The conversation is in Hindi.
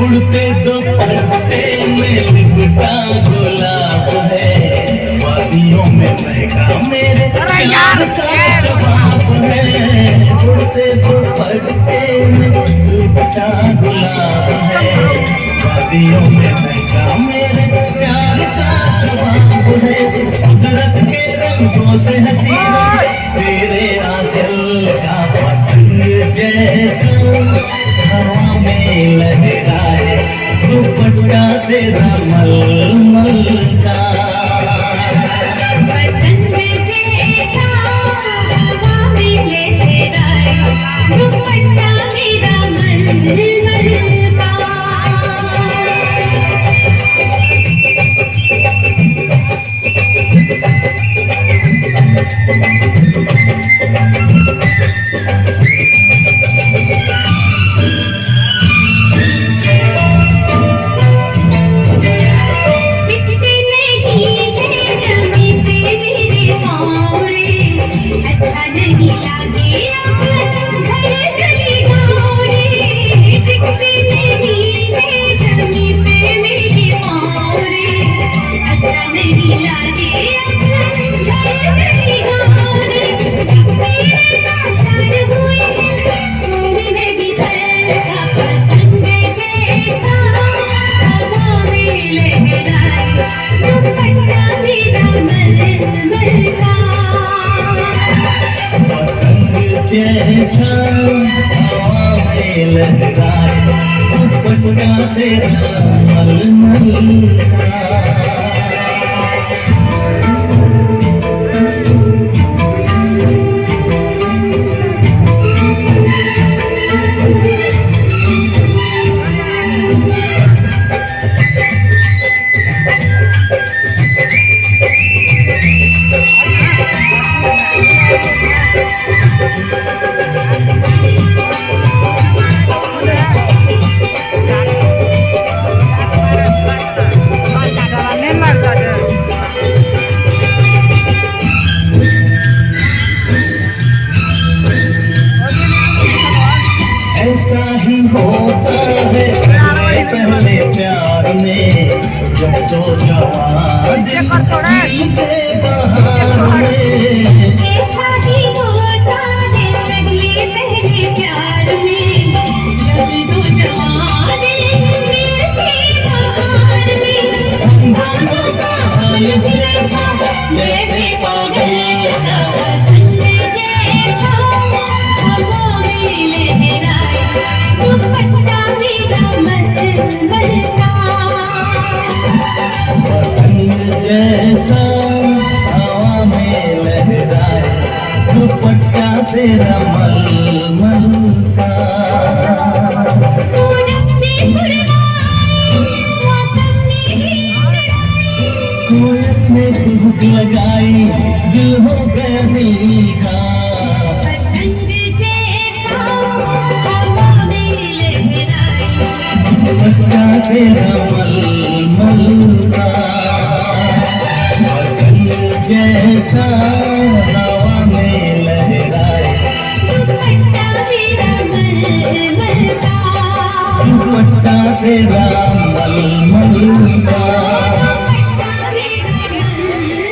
उड़ते दुपट्टे में लिपटा गुलाब है, वादियों में महका मेरे प्यार का शबाब है। उड़ते दुपट्टे में लिपटा गुलाब है, वादियों में महका मेरे प्यार का शबाब है। कुदरत के रंगों से हसीना तेरे आंचल का पतंग जैसा हवा में लहराए, दुपट्टा तेरा मलमल का। पतंग जैसा हवा में लहराए, दुपट्टा तेरा मलमल का। जैसा हवा में लहराए, दुपट्टा तेरा मलमल का। ऐसा ही होता है पहले प्यार में, जब तो जवानी जीते बहार में। ऐसा ही होता है पहले प्यार में, जब तो जवानी जीते बहार में। दोनों का हाल भी ऐसा जैसे पागल का पतंग जैसा हवा में लहराए, दुपट्टा तेरा मलमल का। पतंग जैसा हवा में लहराए, दुपट्टा तेरा मलमल का। पूनम से पुरवाई मौसम ने कोयत ने धूप लगाई, दिल हो गया भीगा। पतंग जैसा हवा में लहराए, दुपट्टा तेरा मलमल का। पतंग जैसा हवा में लहराए, दुपट्टा तेरा मलमल का